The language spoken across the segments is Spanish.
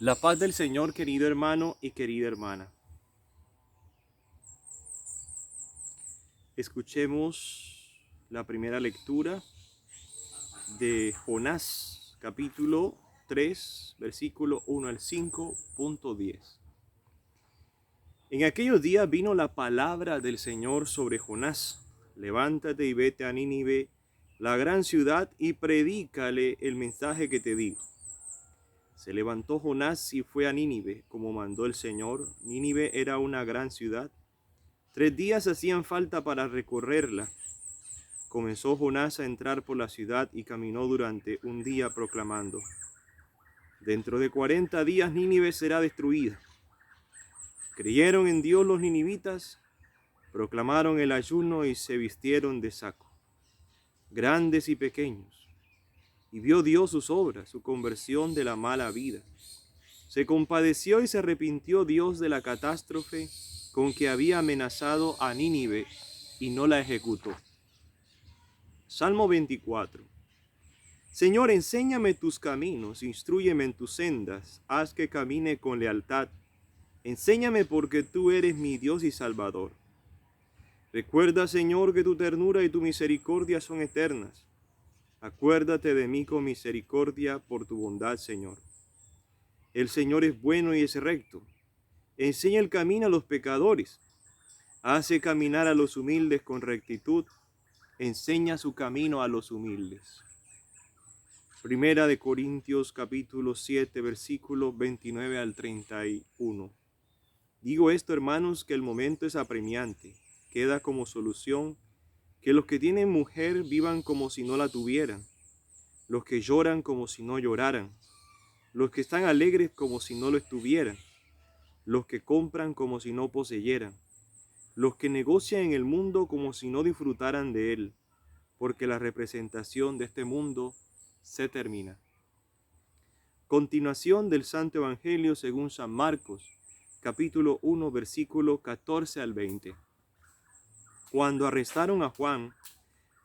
La paz del Señor, querido hermano y querida hermana. Escuchemos la primera lectura de Jonás, capítulo 3, versículo 1 al 5.10. En aquellos días vino la palabra del Señor sobre Jonás. Levántate y vete a Nínive, la gran ciudad, y predícale el mensaje que te digo. Se levantó Jonás y fue a Nínive, como mandó el Señor. Nínive era una gran ciudad. 3 días hacían falta para recorrerla. Comenzó Jonás a entrar por la ciudad y caminó durante un día proclamando: dentro de 40 días Nínive será destruida. Creyeron en Dios los ninivitas, proclamaron el ayuno y se vistieron de saco, grandes y pequeños. Y vio Dios sus obras, su conversión de la mala vida. Se compadeció y se arrepintió Dios de la catástrofe con que había amenazado a Nínive y no la ejecutó. Salmo 24. Señor, enséñame tus caminos, instrúyeme en tus sendas, haz que camine con lealtad. Enséñame porque tú eres mi Dios y Salvador. Recuerda, Señor, que tu ternura y tu misericordia son eternas. Acuérdate de mí con misericordia por tu bondad, Señor. El Señor es bueno y es recto. Enseña el camino a los pecadores. Hace caminar a los humildes con rectitud. Enseña su camino a los humildes. Primera de Corintios capítulo 7, versículo 29 al 31. Digo esto, hermanos, que el momento es apremiante. Queda como solución que los que tienen mujer vivan como si no la tuvieran, los que lloran como si no lloraran, los que están alegres como si no lo estuvieran, los que compran como si no poseyeran, los que negocian en el mundo como si no disfrutaran de él, porque la representación de este mundo se termina. Continuación del Santo Evangelio según San Marcos, capítulo 1, versículo 14 al 20. Cuando arrestaron a Juan,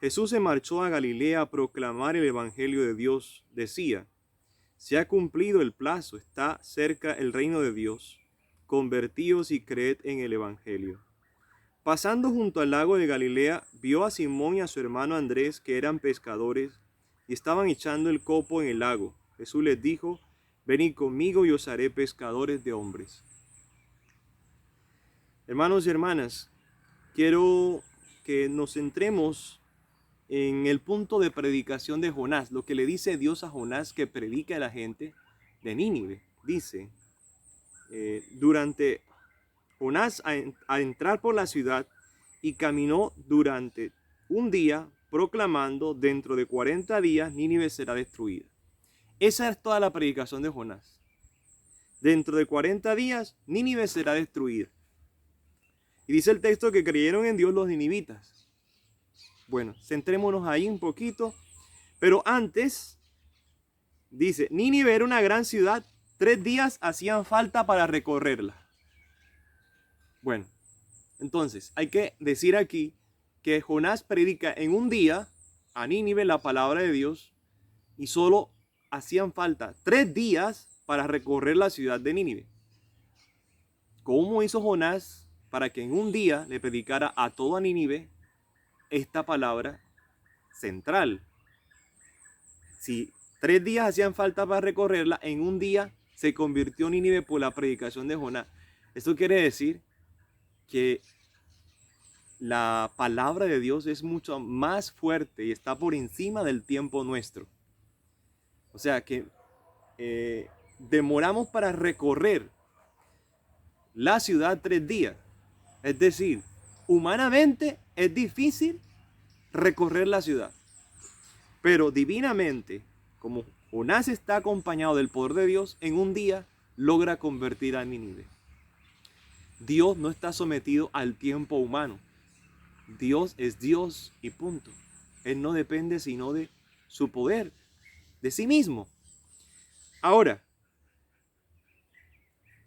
Jesús se marchó a Galilea a proclamar el Evangelio de Dios. Decía: se ha cumplido el plazo, está cerca el reino de Dios. Convertíos y creed en el Evangelio. Pasando junto al lago de Galilea, vio a Simón y a su hermano Andrés, que eran pescadores, y estaban echando el copo en el lago. Jesús les dijo: venid conmigo y os haré pescadores de hombres. Hermanos y hermanas, quiero que nos centremos en el punto de predicación de Jonás, lo que le dice Dios a Jonás que predique a la gente de Nínive. Dice, durante Jonás a entrar por la ciudad y caminó durante un día proclamando: dentro de 40 días Nínive será destruida. Esa es toda la predicación de Jonás. Dentro de 40 días Nínive será destruida. Y dice el texto que creyeron en Dios los ninivitas. Bueno, centrémonos ahí un poquito. Pero antes, dice, Nínive era una gran ciudad, 3 días hacían falta para recorrerla. Bueno, entonces hay que decir aquí que Jonás predica en un día a Nínive la palabra de Dios y solo hacían falta 3 días para recorrer la ciudad de Nínive. ¿Cómo hizo Jonás para que en un día le predicara a toda Nínive esta palabra central? Si 3 días hacían falta para recorrerla, en un día se convirtió Nínive por la predicación de Jonás. Esto quiere decir que la palabra de Dios es mucho más fuerte y está por encima del tiempo nuestro. O sea que demoramos para recorrer la ciudad 3 días. Es decir, humanamente es difícil recorrer la ciudad. Pero divinamente, como Jonás está acompañado del poder de Dios, en un día logra convertir a Nínive. Dios no está sometido al tiempo humano. Dios es Dios y punto. Él no depende sino de su poder, de sí mismo. Ahora,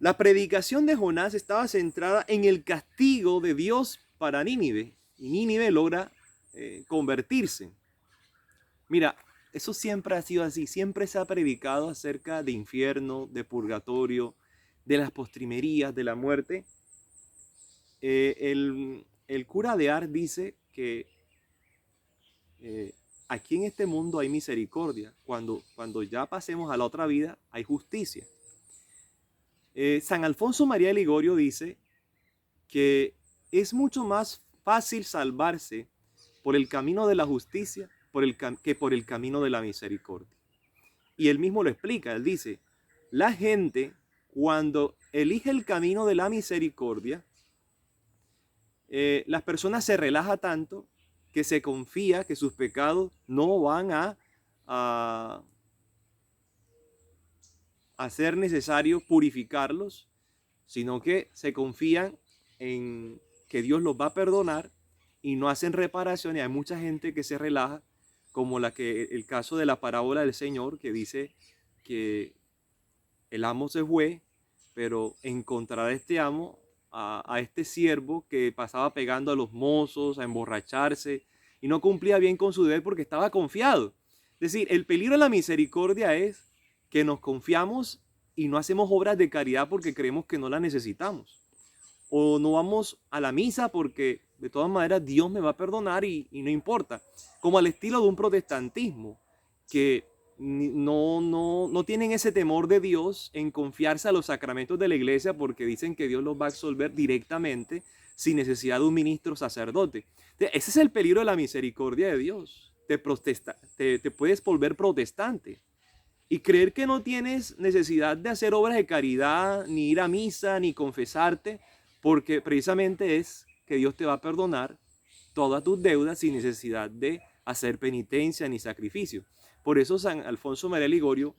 la predicación de Jonás estaba centrada en el castigo de Dios para Nínive. Y Nínive logra convertirse. Mira, eso siempre ha sido así, siempre se ha predicado acerca de infierno, de purgatorio, de las postrimerías, de la muerte. El cura de Ars dice que aquí en este mundo hay misericordia, cuando ya pasemos a la otra vida hay justicia. San Alfonso María de Ligorio dice que es mucho más fácil salvarse por el camino de la justicia que por el camino de la misericordia. Y él mismo lo explica, él dice, la gente cuando elige el camino de la misericordia, las personas se relaja tanto que se confía que sus pecados no van a ser necesario purificarlos, sino que se confían en que Dios los va a perdonar y no hacen reparaciones. Hay mucha gente que se relaja, como el caso de la parábola del Señor, que dice que el amo se fue, pero encontrará este amo a este siervo que pasaba pegando a los mozos, a emborracharse, y no cumplía bien con su deber porque estaba confiado. Es decir, el peligro de la misericordia es que nos confiamos y no hacemos obras de caridad porque creemos que no las necesitamos. O no vamos a la misa porque de todas maneras Dios me va a perdonar y no importa. Como al estilo de un protestantismo que no tienen ese temor de Dios en confiarse a los sacramentos de la iglesia porque dicen que Dios los va a absolver directamente sin necesidad de un ministro sacerdote. Ese es el peligro de la misericordia de Dios. Te puedes volver protestante y creer que no tienes necesidad de hacer obras de caridad, ni ir a misa, ni confesarte, porque precisamente es que Dios te va a perdonar todas tus deudas sin necesidad de hacer penitencia ni sacrificio. Por eso San Alfonso María de Ligorio,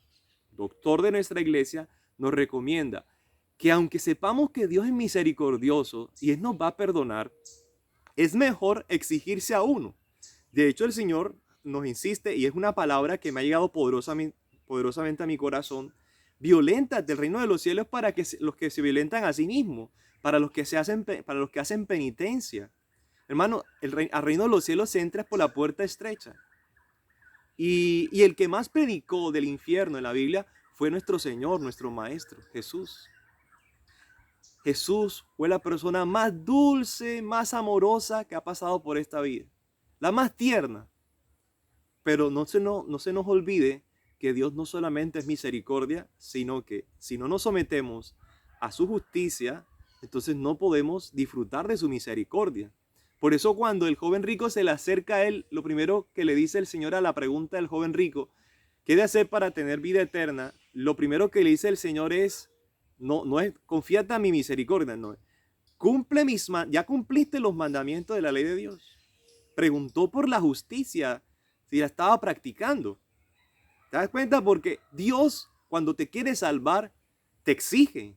doctor de nuestra iglesia, nos recomienda que aunque sepamos que Dios es misericordioso y Él nos va a perdonar, es mejor exigirse a uno. De hecho, el Señor nos insiste, y es una palabra que me ha llegado poderosamente a mi corazón: violentas del reino de los cielos para que los que se violentan a sí mismos, para los que hacen penitencia. Hermano, al reino de los cielos se entra por la puerta estrecha. Y el que más predicó del infierno en la Biblia fue nuestro Señor, nuestro Maestro, Jesús. Jesús fue la persona más dulce, más amorosa que ha pasado por esta vida. La más tierna. Pero no se nos olvide que Dios no solamente es misericordia, sino que si no nos sometemos a su justicia, entonces no podemos disfrutar de su misericordia. Por eso cuando el joven rico se le acerca a él, lo primero que le dice el Señor a la pregunta del joven rico, ¿qué he de hacer para tener vida eterna? Lo primero que le dice el Señor es, no es, confíate en mi misericordia, no. Ya cumpliste los mandamientos de la ley de Dios. Preguntó por la justicia, si la estaba practicando. ¿Te das cuenta? Porque Dios, cuando te quiere salvar, te exige.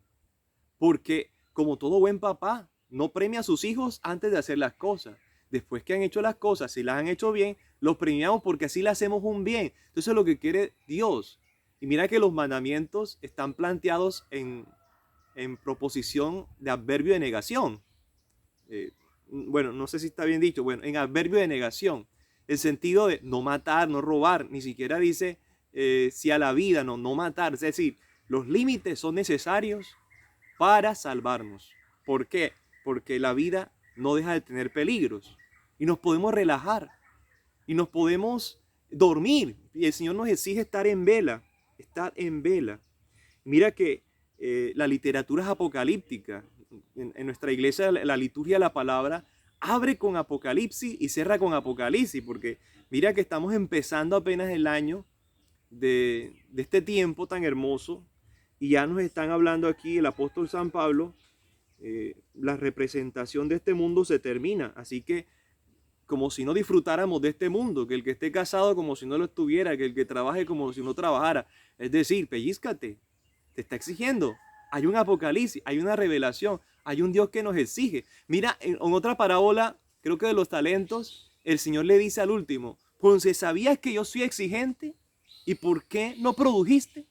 Porque como todo buen papá, no premia a sus hijos antes de hacer las cosas. Después que han hecho las cosas, si las han hecho bien, los premiamos porque así le hacemos un bien. Entonces es lo que quiere Dios. Y mira que los mandamientos están planteados en proposición de adverbio de negación. Bueno, no sé si está bien dicho. Bueno, en adverbio de negación. El sentido de no matar, no robar. Ni siquiera dice sí a la vida, no matar. Es decir, los límites son necesarios para salvarnos. ¿Por qué? Porque la vida no deja de tener peligros y nos podemos relajar y nos podemos dormir. Y el Señor nos exige estar en vela, Mira que la literatura es apocalíptica. En nuestra iglesia la liturgia de la palabra abre con Apocalipsis y cierra con Apocalipsis, porque mira que estamos empezando apenas el año de este tiempo tan hermoso y ya nos están hablando aquí el apóstol San Pablo. La representación de este mundo se termina, así que como si no disfrutáramos de este mundo, que el que esté casado como si no lo estuviera, que el que trabaje como si no trabajara. Es decir, pellízcate, te está exigiendo. Hay un apocalipsis, hay una revelación, hay un Dios que nos exige. Mira, en otra parábola, creo que de los talentos, el Señor le dice al último, pues ¿sabías que yo soy exigente? ¿Y por qué no produjiste?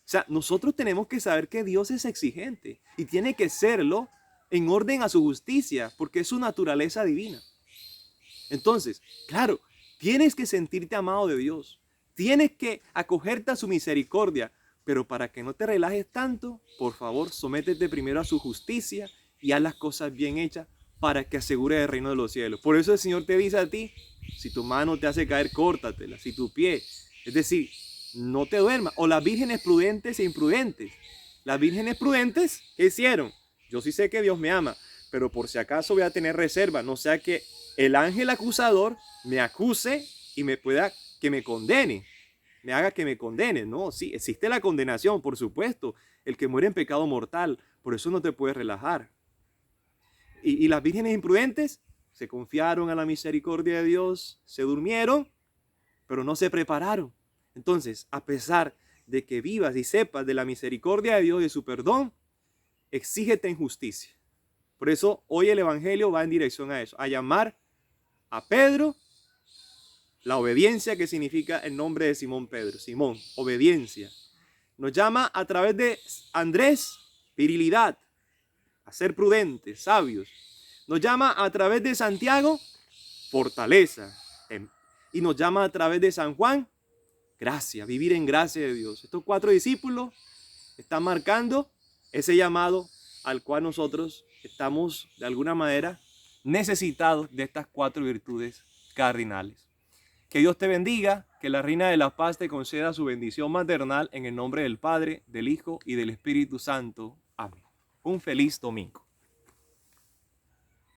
O sea, nosotros tenemos que saber que Dios es exigente y tiene que serlo en orden a su justicia, porque es su naturaleza divina. Entonces, claro, tienes que sentirte amado de Dios, tienes que acogerte a su misericordia, pero para que no te relajes tanto, por favor, sométete primero a su justicia y haz las cosas bien hechas para que asegure el reino de los cielos. Por eso el Señor te dice a ti, si tu mano te hace caer, córtatela, si tu pie, es decir, no te duermas. O las vírgenes prudentes e imprudentes. Las vírgenes prudentes, ¿qué hicieron? Yo sí sé que Dios me ama, pero por si acaso voy a tener reserva, no sea que el ángel acusador me acuse y me pueda que me condene, me haga que me condene. No, sí, existe la condenación, por supuesto, el que muere en pecado mortal, por eso no te puedes relajar. Y las vírgenes imprudentes se confiaron a la misericordia de Dios, se durmieron, pero no se prepararon. Entonces, a pesar de que vivas y sepas de la misericordia de Dios y de su perdón, exígete en justicia. Por eso hoy el Evangelio va en dirección a eso, a llamar a Pedro la obediencia, que significa el nombre de Simón Pedro. Simón, obediencia. Nos llama a través de Andrés, virilidad, a ser prudentes, sabios. Nos llama a través de Santiago, fortaleza. Y nos llama a través de San Juan, gracia, vivir en gracia de Dios. Estos 4 discípulos están marcando ese llamado al cual nosotros estamos de alguna manera necesitados de estas 4 virtudes cardinales. Que Dios te bendiga, que la Reina de la Paz te conceda su bendición maternal en el nombre del Padre, del Hijo y del Espíritu Santo. Amén. Un feliz domingo.